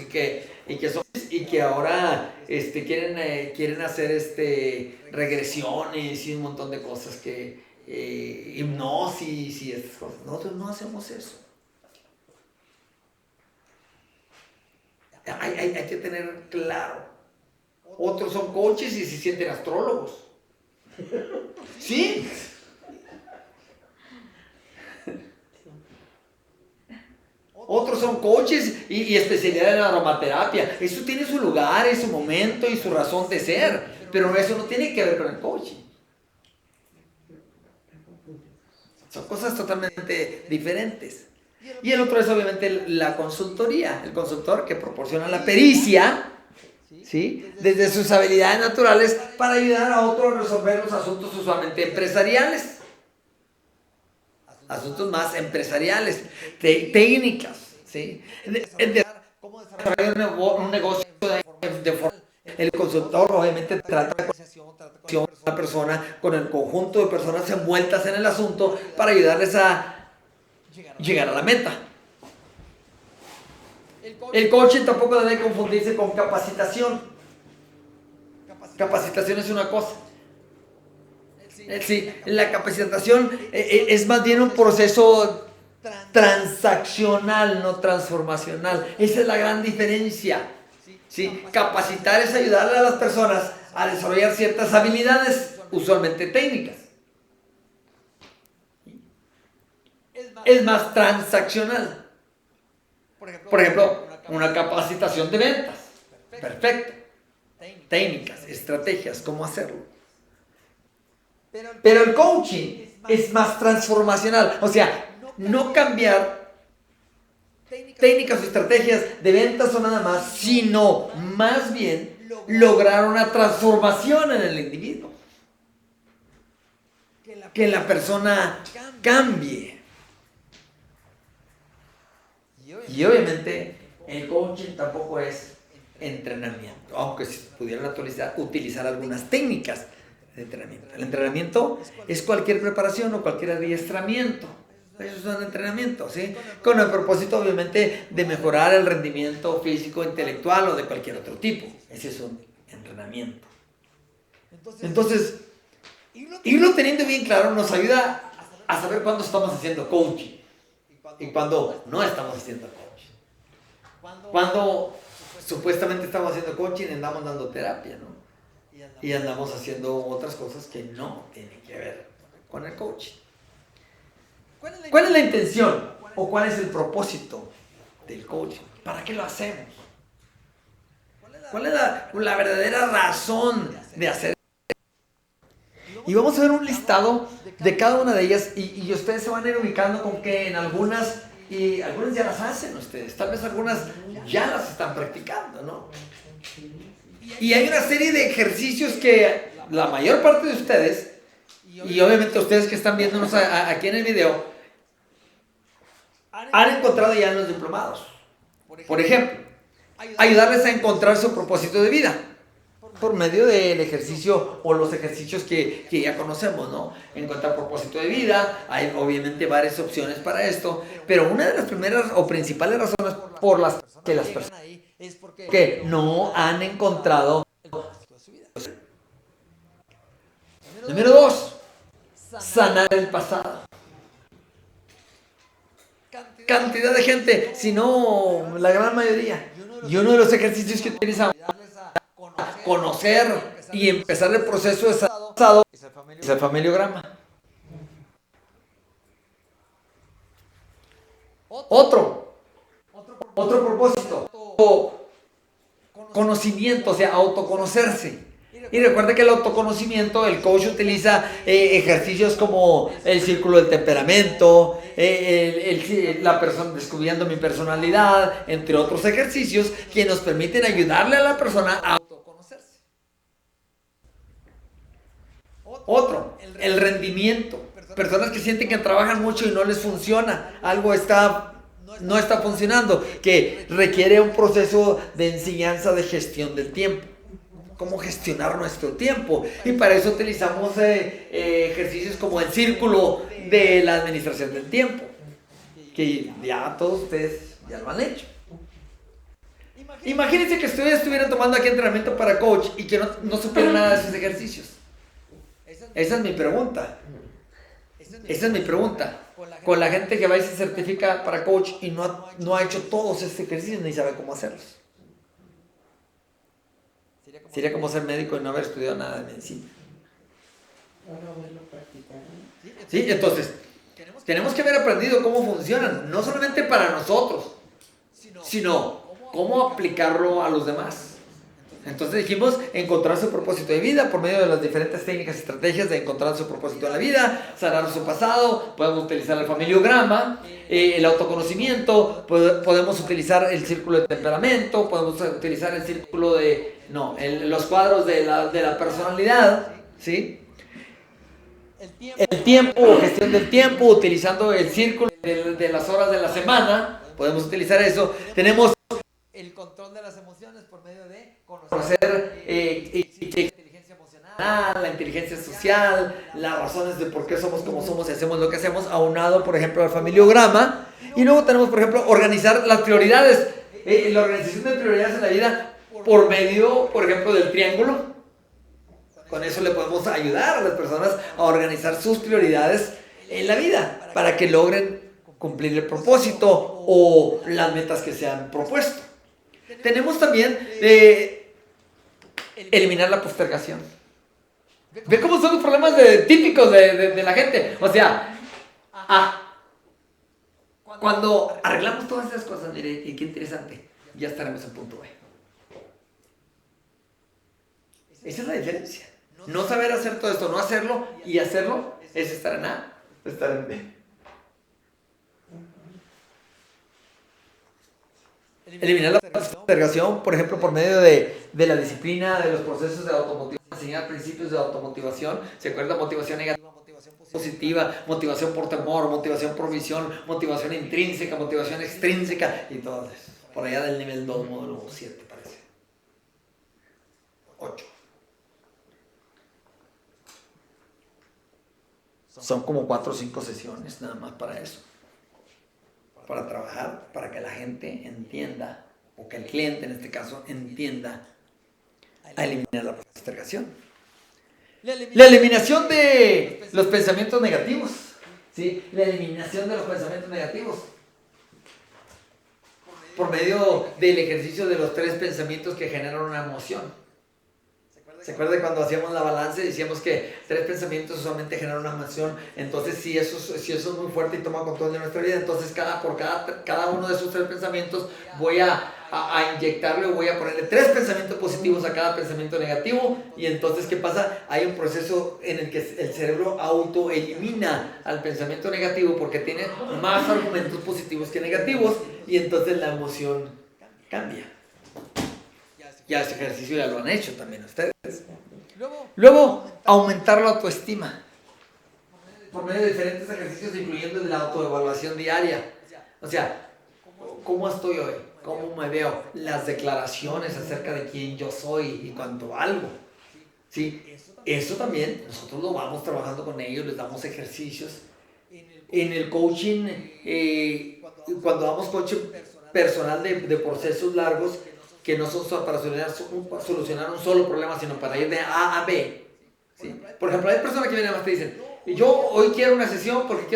y que ahora quieren hacer regresiones y un montón de cosas que hipnosis y estas cosas. Nosotros no hacemos eso. Hay que tener claro. Otros son coaches y se sienten astrólogos. ¿Sí? Otros son coaches y especialidad en aromaterapia. Eso tiene su lugar y su momento y su razón de ser. Pero eso no tiene que ver con el coaching. Son cosas totalmente diferentes. Y el otro es obviamente la consultoría. El consultor que proporciona la pericia, ¿sí?, desde sus habilidades naturales para ayudar a otros a resolver los asuntos usualmente empresariales. Asuntos más empresariales, técnicas, ¿sí? ¿Cómo desarrollar un negocio de forma? El consultor obviamente trata con una persona, con el conjunto de personas envueltas en el asunto para ayudarles a llegar a la meta. El coaching tampoco debe confundirse con capacitación. Capacitación es una cosa. Sí, la capacitación es más bien un proceso transaccional, no transformacional. Esa es la gran diferencia. ¿Sí? Capacitar es ayudarle a las personas a desarrollar ciertas habilidades, usualmente técnicas. Es más transaccional. Por ejemplo, una capacitación de ventas. Perfecto. Técnicas, estrategias, cómo hacerlo. Pero el coaching es más transformacional. O sea, no cambiar técnicas o estrategias de ventas o nada más, sino más bien lograr una transformación en el individuo. Que la persona cambie. Y obviamente el coaching tampoco es entrenamiento, aunque se pudieran utilizar algunas técnicas de entrenamiento. El entrenamiento es cualquier preparación o cualquier adiestramiento. Eso es un entrenamiento, ¿sí? Con el propósito, obviamente, de mejorar el rendimiento físico, intelectual o de cualquier otro tipo. Ese es un entrenamiento. Entonces, irlo teniendo bien claro nos ayuda a saber cuándo estamos haciendo coaching y cuándo no estamos haciendo coaching. Cuando supuestamente estamos haciendo coaching, andamos dando terapia, ¿no? Y andamos haciendo otras cosas que no tienen que ver con el coaching. ¿Cuál es la intención o cuál es el propósito del coaching? ¿Para qué lo hacemos? ¿Cuál es la verdadera razón de hacer? Y vamos a ver un listado de cada una de ellas y ustedes se van a ir ubicando con que en algunas, y algunas ya las hacen ustedes, tal vez algunas ya las están practicando, ¿no? Y hay una serie de ejercicios que la mayor parte de ustedes, y obviamente ustedes que están viéndonos aquí en el video, han encontrado ya en los diplomados. Por ejemplo, ayudarles a encontrar su propósito de vida por medio del ejercicio o los ejercicios que ya conocemos, ¿no? Encontrar propósito de vida, hay obviamente varias opciones para esto, pero una de las primeras o principales razones por las que las personas que no han encontrado el propósito de su vida. Número 2, sanar el pasado. Cantidad de gente, si no la gran mayoría. Y uno de los ejercicios que utilizamos para conocer y empezar el proceso de pasado es el familiograma. Otro propósito, conocimiento, o sea, autoconocerse. Y recuerda que el autoconocimiento, el coach utiliza ejercicios como el círculo del temperamento, la persona descubriendo mi personalidad, entre otros ejercicios que nos permiten ayudarle a la persona a autoconocerse. Otro, el rendimiento. Personas que sienten que trabajan mucho y no les funciona, algo no está funcionando, que requiere un proceso de enseñanza de gestión del tiempo. Cómo gestionar nuestro tiempo. Y para eso utilizamos ejercicios como el círculo de la administración del tiempo, que ya todos ustedes ya lo han hecho. Imagínense que ustedes estuvieran tomando aquí entrenamiento para coach y que no supieran nada de esos ejercicios. Esa es mi pregunta. Esa es mi pregunta. Con la gente que va y se certifica para coach y no ha hecho todos estos ejercicios ni sabe cómo hacerlos. Sería como ser médico y no haber estudiado nada de medicina. ¿Sí? Entonces, tenemos que haber aprendido cómo funcionan, no solamente para nosotros, sino cómo aplicarlo a los demás. Entonces dijimos encontrar su propósito de vida por medio de las diferentes técnicas y estrategias de encontrar su propósito en la vida, sanar su pasado, podemos utilizar el familiograma, el autoconocimiento, podemos utilizar el círculo de temperamento, podemos utilizar el círculo de, los cuadros de la personalidad, ¿sí? El tiempo, gestión del tiempo, utilizando el círculo de las horas de la semana, podemos utilizar eso. Tenemos el control de las emociones por medio de conocer la inteligencia emocional, la inteligencia social, las razones de por qué somos como somos y hacemos lo que hacemos, aunado, por ejemplo, al familiograma. Y luego tenemos, por ejemplo, organizar las prioridades, la organización de prioridades en la vida por medio, por ejemplo, del triángulo. Con eso le podemos ayudar a las personas a organizar sus prioridades en la vida para que logren cumplir el propósito o las metas que se han propuesto. Tenemos también eliminar la postergación. ¿Ve cómo son los problemas típicos de la gente? O sea, cuando arreglamos todas esas cosas, mire, y qué interesante, ya estaremos en punto B. Esa es la diferencia. No saber hacer todo esto, no hacerlo y hacerlo es estar en A, estar en B. Eliminar la postergación, por ejemplo, por medio de la disciplina, de los procesos de automotivación, enseñar principios de automotivación. ¿Se acuerda? Motivación negativa, motivación positiva, motivación por temor, motivación por visión, motivación intrínseca, motivación extrínseca y todo eso. Por allá del nivel 2, módulo 7, parece. 8. Son como 4 o 5 sesiones nada más para eso. Para trabajar, para que la gente entienda, o que el cliente en este caso entienda, a eliminar la postergación. La eliminación de los pensamientos negativos. ¿Sí? La eliminación de los pensamientos negativos. Por medio del ejercicio de los 3 pensamientos que generan una emoción. ¿Se acuerda cuando hacíamos la balanza y decíamos que 3 pensamientos solamente generan una emoción? Entonces, si eso es muy fuerte y toma control de nuestra vida, entonces por cada uno de esos 3 pensamientos voy a inyectarle o voy a ponerle 3 pensamientos positivos a cada pensamiento negativo. Y entonces, ¿qué pasa? Hay un proceso en el que el cerebro autoelimina al pensamiento negativo porque tiene más argumentos positivos que negativos y entonces la emoción cambia. Ya ese ejercicio ya lo han hecho también ustedes. Luego, aumentar la autoestima. Por medio de diferentes ejercicios, incluyendo la autoevaluación diaria. O sea, ¿cómo estoy hoy? ¿Cómo me veo? Las declaraciones acerca de quién yo soy y cuánto valgo. ¿Sí? Eso también nosotros lo vamos trabajando con ellos, les damos ejercicios. En el coaching, cuando damos coaching personal de procesos largos, que no son para solucionar un solo problema, sino para ir de A a B. ¿Sí? Por ejemplo, hay personas que vienen y te dicen, yo hoy quiero una sesión porque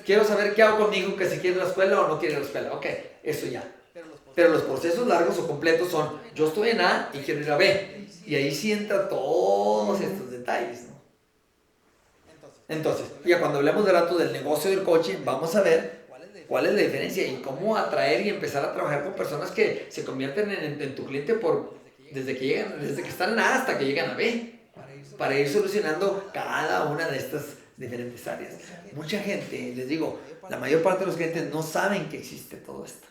quiero saber qué hago conmigo, que si quiere ir a la escuela o no quiere ir a la escuela. Ok, eso ya. Pero los procesos largos o completos son, yo estoy en A y quiero ir a B. Y ahí sí entran todos estos detalles, ¿no? Entonces, ya cuando hablemos de rato del negocio del coaching, vamos a ver cuál es la diferencia y cómo atraer y empezar a trabajar con personas que se convierten en tu cliente desde que están en A hasta que llegan a B, para ir solucionando cada una de estas diferentes áreas. Mucha gente, les digo, la mayor parte de los clientes no saben que existe todo esto,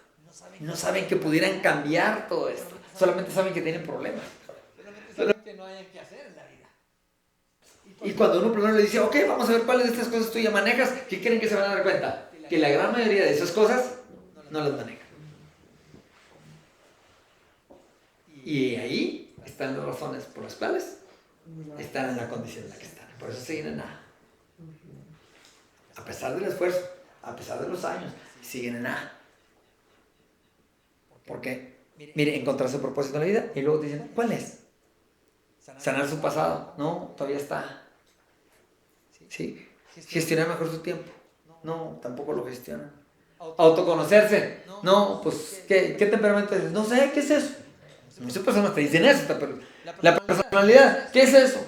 no saben que pudieran cambiar todo esto, solamente saben que tienen problemas, solamente que no hayan que hacer en la vida. Y cuando uno primero le dice, ok, vamos a ver cuáles de estas cosas tú ya manejas, ¿qué creen que se van a dar cuenta? Que la gran mayoría de esas cosas no las manejan. Y ahí están las razones por las cuales están en la condición en la que están. Por eso siguen en A. A pesar del esfuerzo, a pesar de los años, siguen en A. ¿Por qué? Mire, encontrar su propósito en la vida y luego te dicen, ¿cuál es? Sanar su pasado. No, todavía está. ¿Sí? Gestionar mejor su tiempo. No, tampoco lo gestionan. Autoconocerse. No, pues, ¿qué temperamento es? No sé, ¿qué es eso? Muchas personas te dicen eso, pero La personalidad, ¿qué es eso?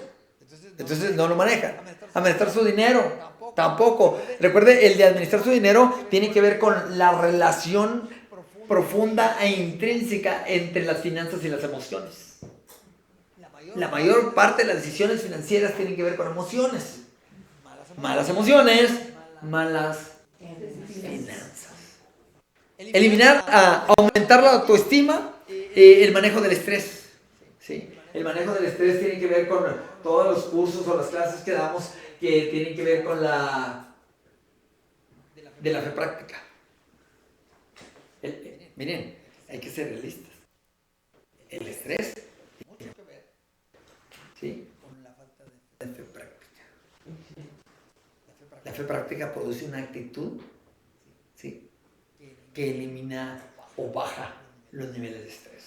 Entonces no lo maneja. Administrar su dinero, tampoco. Recuerde, el de administrar su dinero tiene que ver con la relación profunda e intrínseca entre las finanzas y las emociones. La mayor parte de las decisiones financieras tienen que ver con emociones. Malas emociones, malas finanzas. Eliminar, aumentar la autoestima, el manejo del estrés. ¿Sí? El manejo del estrés tiene que ver con todos los cursos o las clases que damos que tienen que ver con de la fe práctica. Miren, hay que ser realistas. El estrés tiene mucho que ver, ¿sí?, con la falta de fe práctica. La fe práctica produce una actitud, ¿sí?, que elimina o baja los niveles de estrés.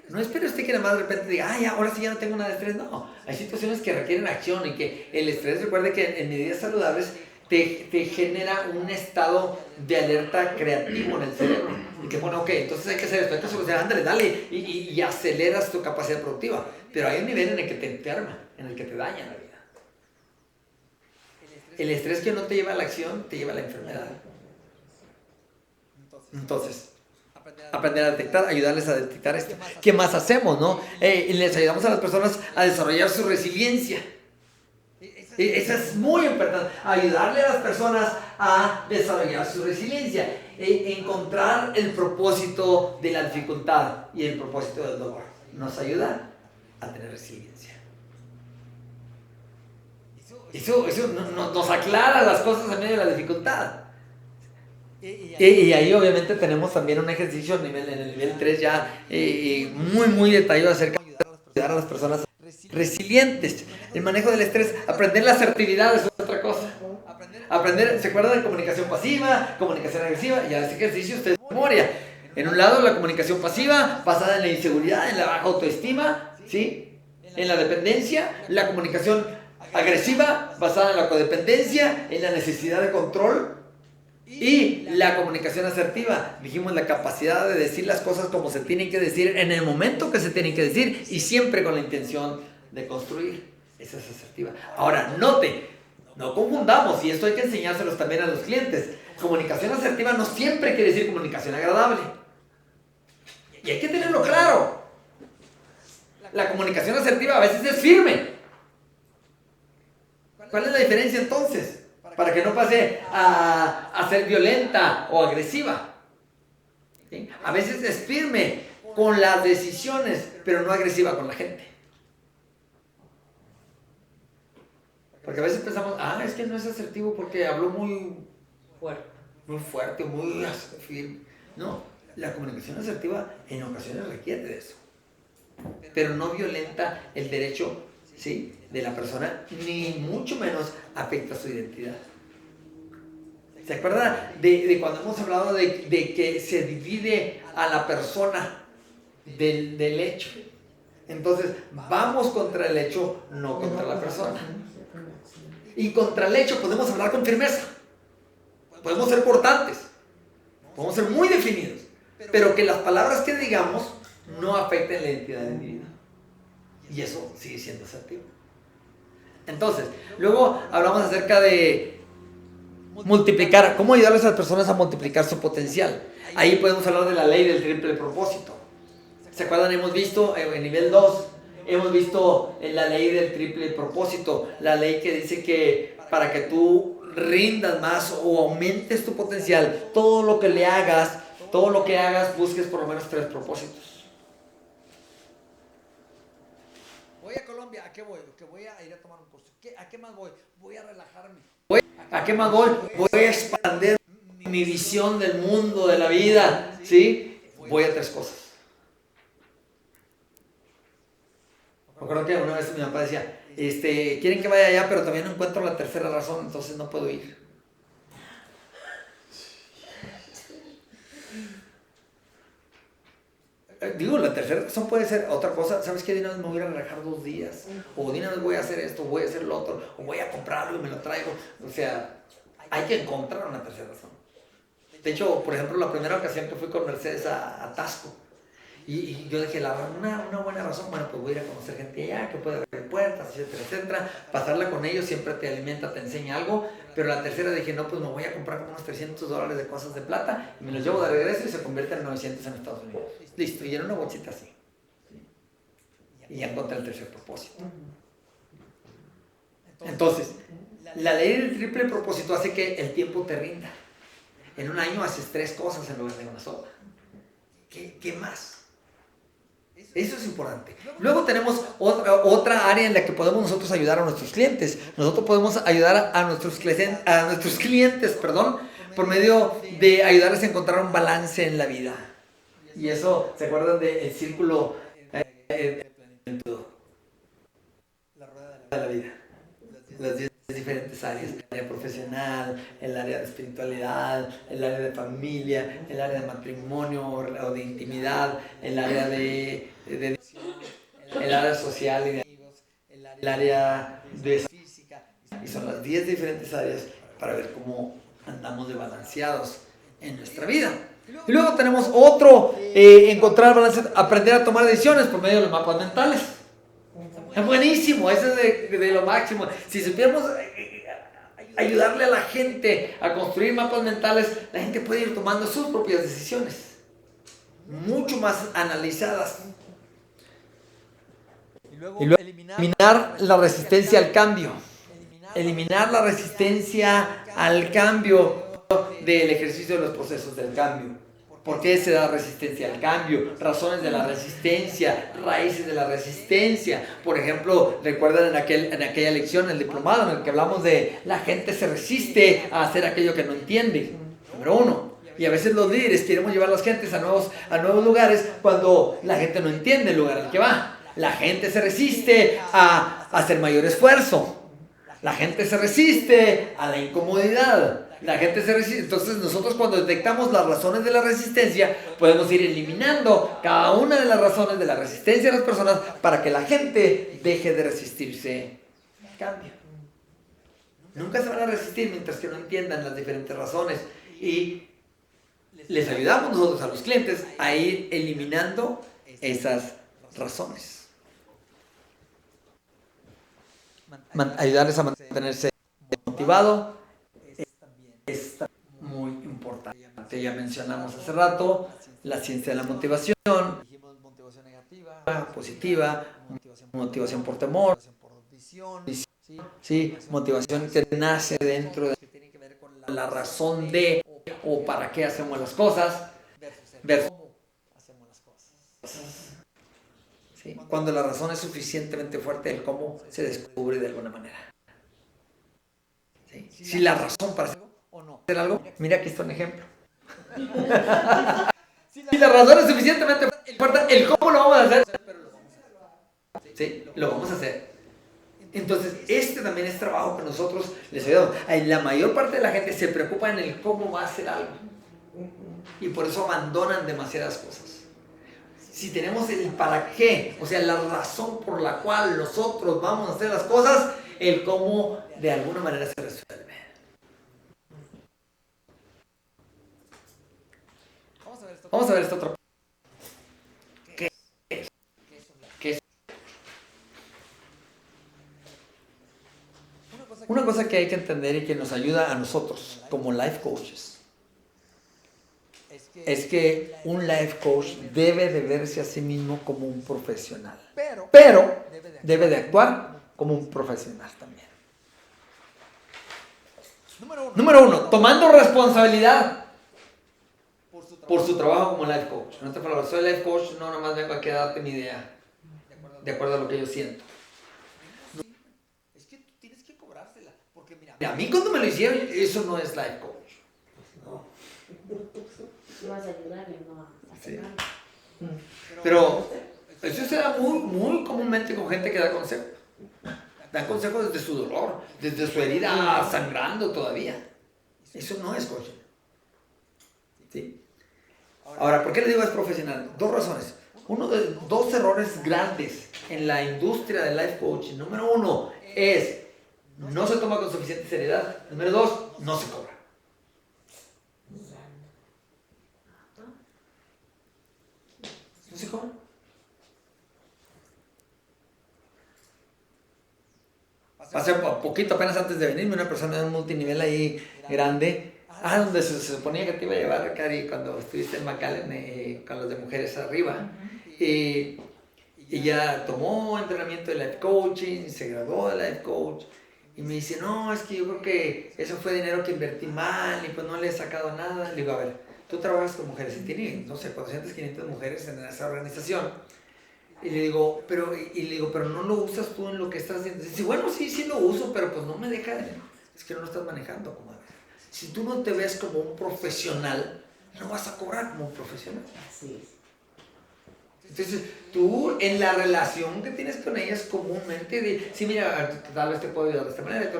No espere usted que nada más de repente diga, ay, ahora sí ya no tengo nada de estrés. No, hay situaciones que requieren acción y que el estrés, recuerde que en medidas saludables te genera un estado de alerta creativo en el cerebro. Y que bueno, ok, entonces hay que hacer esto, hay que solucionar, ándale, dale, y aceleras tu capacidad productiva. Pero hay un nivel en el que te enferma, en el que te daña la vida. El estrés que no te lleva a la acción, te lleva a la enfermedad. Entonces, aprender a detectar, ayudarles a detectar esto. ¿Qué más hacemos, no? Les ayudamos a las personas a desarrollar su resiliencia. Eso es muy importante, ayudarle a las personas a desarrollar su resiliencia, encontrar el propósito de la dificultad y el propósito del dolor. Nos ayuda a tener resiliencia. Eso nos aclara las cosas en medio de la dificultad. Y ahí obviamente tenemos también un ejercicio en el nivel 3 ya muy detallado acerca de ayudar a las personas resilientes. El manejo del estrés, aprender la asertividad es otra cosa. Aprender, ¿se acuerdan de comunicación pasiva, comunicación agresiva? Ya ese ejercicio usted de memoria. En un lado la comunicación pasiva basada en la inseguridad, en la baja autoestima, ¿sí?, en la dependencia. La comunicación agresiva basada en la codependencia, en la necesidad de control. Y la comunicación asertiva, dijimos, la capacidad de decir las cosas como se tienen que decir, en el momento que se tienen que decir y siempre con la intención de construir. Esa es asertiva. Ahora, note, no confundamos, y esto hay que enseñárselos también a los clientes. Comunicación asertiva no siempre quiere decir comunicación agradable. Y hay que tenerlo claro. La comunicación asertiva a veces es firme. ¿Cuál es la diferencia entonces? Para que no pase a ser violenta o agresiva. ¿Sí? A veces es firme con las decisiones, pero no agresiva con la gente. Porque a veces pensamos, es que no es asertivo porque habló muy fuerte, muy firme. No, la comunicación asertiva en ocasiones requiere de eso. Pero no violenta el derecho, ¿sí?, de la persona, ni mucho menos afecta su identidad. ¿Se acuerdan de cuando hemos hablado de que se divide a la persona del hecho? Entonces, vamos contra el hecho, no contra la persona. Y contra el hecho podemos hablar con firmeza. Podemos ser cortantes. Podemos ser muy definidos. Pero que las palabras que digamos no afecten la identidad del individuo. Y eso sigue siendo asertivo. Entonces, luego hablamos acerca de multiplicar, cómo ayudarles a las personas a multiplicar su potencial. Ahí podemos hablar de la ley del triple propósito. ¿Se acuerdan? Hemos visto en nivel 2, hemos visto la ley del triple propósito, la ley que dice que para que tú rindas más o aumentes tu potencial, todo lo que hagas, busques por lo menos 3 propósitos. Voy a Colombia, ¿a qué voy? Que voy a ir a tomar un curso. ¿A qué más voy? Voy a relajarme. ¿A qué más voy? Voy a expandir mi visión del mundo, de la vida, ¿sí? Voy a 3 cosas. Me acuerdo que una vez mi papá decía, quieren que vaya allá, pero también no encuentro la tercera razón, entonces no puedo ir. Digo, la tercera razón puede ser otra cosa. ¿Sabes qué? De una vez me voy a relajar 2 días. O de una vez voy a hacer esto, voy a hacer lo otro. O voy a comprarlo y me lo traigo. O sea, hay que encontrar una tercera razón. De hecho, por ejemplo, la primera ocasión que fui con Mercedes a Tasco. Y yo dije, una buena razón, bueno, pues voy a ir a conocer gente allá, que puede abrir puertas, etcétera, etcétera. Pasarla con ellos siempre te alimenta, te enseña algo. Pero la tercera dije, no, pues me voy a comprar como unos $300 de cosas de plata y me los llevo de regreso y se convierten en 900 en Estados Unidos. Listo, y en una bolsita así. Y ya encontré el tercer propósito. Entonces, la ley del triple propósito hace que el tiempo te rinda. En un año haces 3 cosas en lugar de una sola. ¿Qué más? Eso es importante. Luego tenemos otra área en la que podemos nosotros ayudar a nuestros clientes. Nosotros podemos ayudar a nuestros clientes, por medio de ayudarles a encontrar un balance en la vida. Y eso, ¿se acuerdan del círculo de la vida? Las 10 diferentes áreas: el área profesional, el área de espiritualidad, el área de familia, el área de matrimonio o de intimidad, el área el área social y de amigos, el área de física. Y son las 10 diferentes áreas para ver cómo andamos de balanceados en nuestra vida. Y luego tenemos otro, encontrar balance, aprender a tomar decisiones por medio de los mapas mentales. Es buenísimo, eso es de lo máximo. Si supiéramos ayudarle a la gente a construir mapas mentales, la gente puede ir tomando sus propias decisiones, mucho más analizadas. Y luego eliminar la resistencia al cambio. Eliminar la resistencia al cambio del ejercicio de los procesos del cambio. ¿Por qué se da resistencia al cambio? Razones de la resistencia, raíces de la resistencia. Por ejemplo, recuerdan en aquella lección, el diplomado, en el que hablamos de la gente se resiste a hacer aquello que no entiende. Número 1. Y a veces los líderes queremos llevar a las gentes a nuevos lugares cuando la gente no entiende el lugar al que va. La gente se resiste a hacer mayor esfuerzo. La gente se resiste a la incomodidad. La gente se resiste. Entonces nosotros, cuando detectamos las razones de la resistencia, podemos ir eliminando cada una de las razones de la resistencia de las personas para que la gente deje de resistirse al cambio. Nunca se van a resistir mientras que no entiendan las diferentes razones. Y les ayudamos nosotros a los clientes a ir eliminando esas razones. Ayudarles a mantenerse motivado es muy importante. Ya mencionamos hace rato la ciencia de la motivación, dijimos motivación negativa, positiva, motivación por temor, sí, motivación que nace dentro de, que tiene que ver con la razón de o para qué hacemos las cosas versus cómo hacemos las cosas. ¿Sí? Cuando la razón es suficientemente fuerte, el cómo se descubre de alguna manera. ¿Sí? Si la razón para hacer algo, mira aquí está un ejemplo. Si la razón es suficientemente fuerte, el cómo lo vamos a hacer. Sí, lo vamos a hacer. Entonces, este también es trabajo que nosotros les ayudamos. La mayor parte de la gente se preocupa en el cómo va a hacer algo. Y por eso abandonan demasiadas cosas. Si tenemos el para qué, o sea, la razón por la cual nosotros vamos a hacer las cosas, el cómo de alguna manera se resuelve. Vamos a ver esto otro. ¿Qué es? Una cosa que hay que entender y que nos ayuda a nosotros como life coaches es que un life coach debe de verse a sí mismo como un profesional, pero debe de actuar como un profesional también. Número 1, tomando responsabilidad por su trabajo como life coach. En otras palabras, soy life coach, no nomás vengo aquí a darte mi idea de acuerdo a lo que yo siento. Es que tú tienes que cobrársela, porque mira, a mí cuando me lo hicieron, eso no es life coach. No vas a ayudarle, no vas a hacer nada. Pero eso se da muy comúnmente con gente que da consejos. Dan consejos desde su dolor, desde su herida sangrando todavía. Eso no es coaching. ¿Sí? Ahora, ¿por qué le digo es profesional? 2 razones. 2 errores grandes en la industria del life coaching. Número 1 es no se toma con suficiente seriedad. Número 2, no se cobra. No se joven? Hace poquito, apenas antes de venirme, una persona de un multinivel ahí grande, donde se suponía que te iba a llevar, Cari, cuando estuviste en McAllen con los de mujeres arriba. Y ella tomó entrenamiento de life coaching, se graduó de life coach. Y me dice, no, es que yo creo que eso fue dinero que invertí mal y pues no le he sacado nada. Le digo, a ver, tú trabajas con mujeres y tienes, no sé, 400, 500 mujeres en esa organización. Y le digo, pero no lo usas tú en lo que estás haciendo. Dice, bueno, sí lo uso, pero pues no me deja de... Es que no lo estás manejando, comadre. Si tú no te ves como un profesional, no vas a cobrar como un profesional. Así es. Entonces, tú en la relación que tienes con ellas comúnmente, sí, mira, tal vez te puedo ayudar de esta manera.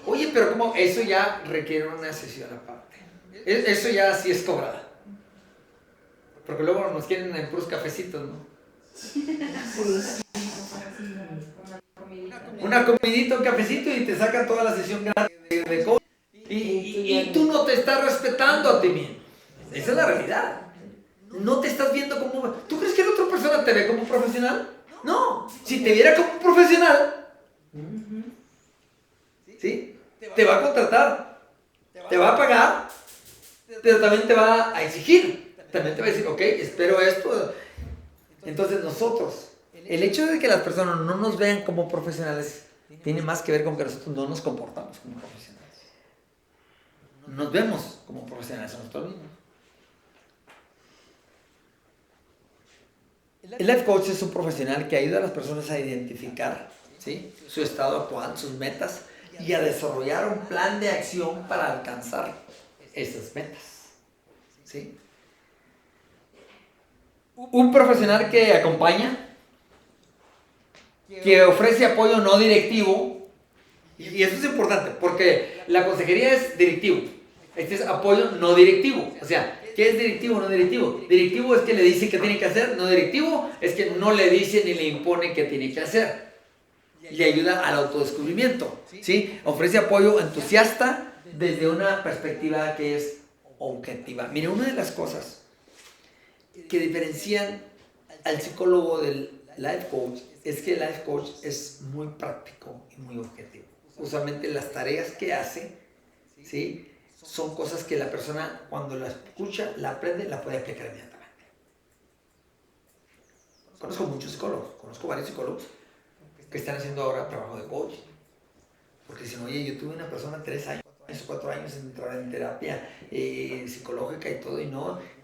Oye, pero como eso ya requiere una sesión aparte. Eso ya sí es cobrada. Porque luego nos quieren en puros cafecitos, ¿no? Una comidita, un cafecito y te sacan toda la sesión gratis de coach. Y tú no te estás respetando a ti mismo. Esa es la realidad. No te estás viendo como... ¿Tú crees que la otra persona te ve como un profesional? No. Si te viera como un profesional, ¿sí? Te va a contratar, te va a pagar, pero también te va a exigir. También te va a decir, ok, espero esto. Entonces nosotros, el hecho de que las personas no nos vean como profesionales tiene más que ver con que nosotros no nos comportamos como profesionales. Nos vemos como profesionales a nosotros mismos. El life coach es un profesional que ayuda a las personas a identificar, ¿sí?, su estado actual, sus metas y a desarrollar un plan de acción para alcanzar esas metas, ¿sí? Un profesional que acompaña, que ofrece apoyo no directivo, y eso es importante porque la consejería es directivo, este es apoyo no directivo. O sea, ¿qué es directivo o no directivo? Directivo es que le dice qué tiene que hacer, no directivo es que no le dice ni le impone qué tiene que hacer. Le ayuda al autodescubrimiento, ¿sí? Ofrece apoyo entusiasta desde una perspectiva que es objetiva. Mire, una de las cosas que diferencian al psicólogo del life coach es que el life coach es muy práctico y muy objetivo. Usualmente las tareas que hace, ¿sí?, son cosas que la persona cuando la escucha, la aprende, la puede aplicar inmediatamente. Conozco muchos psicólogos, conozco varios psicólogos que están haciendo ahora trabajo de coaching. Porque dicen, oye, yo tuve una persona 3 años, 4 años en terapia psicológica y todo,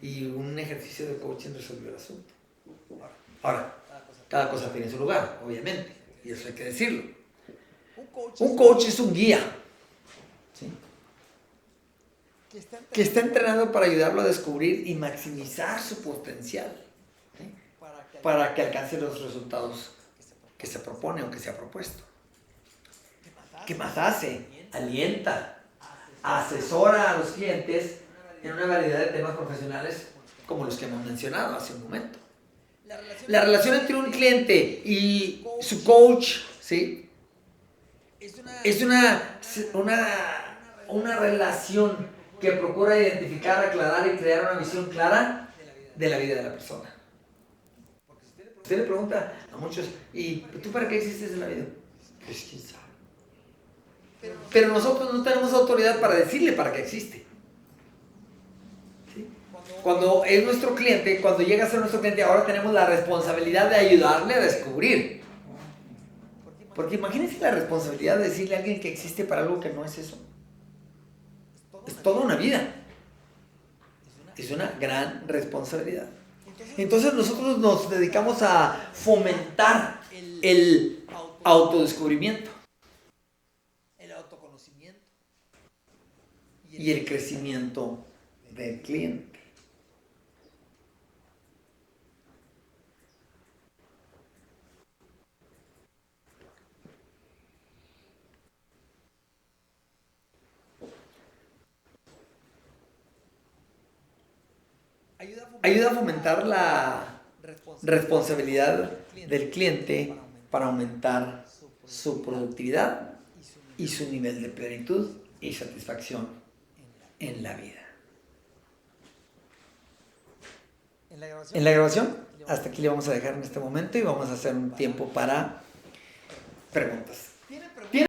y un ejercicio de coaching resolvió el asunto. Ahora, cada cosa tiene su lugar, obviamente, y eso hay que decirlo. Un coach es un guía, ¿sí?, que está entrenado para ayudarlo a descubrir y maximizar su potencial, ¿sí?, para que alcance los resultados que se propone o que se ha propuesto. ¿Qué más hace? Alienta, asesora a los clientes en una variedad de temas profesionales como los que hemos mencionado hace un momento. La relación entre un cliente y su coach, ¿sí?, es una relación que procura identificar, aclarar y crear una visión clara de la vida de la persona. Usted le pregunta a muchos, ¿y tú para qué existes en la vida? Pues quién sabe. Pero nosotros no tenemos autoridad para decirle para qué existe. ¿Sí? Cuando es nuestro cliente, cuando llega a ser nuestro cliente, ahora tenemos la responsabilidad de ayudarle a descubrir. Porque imagínense la responsabilidad de decirle a alguien que existe para algo que no es eso. Es toda una vida. Es una gran responsabilidad. Entonces nosotros nos dedicamos a fomentar el autodescubrimiento, el autoconocimiento y el crecimiento del cliente. Ayuda a fomentar la responsabilidad del cliente para aumentar su productividad y su nivel de plenitud y satisfacción en la vida. en la grabación. Hasta aquí le vamos a dejar en este momento y vamos a hacer un tiempo para preguntas.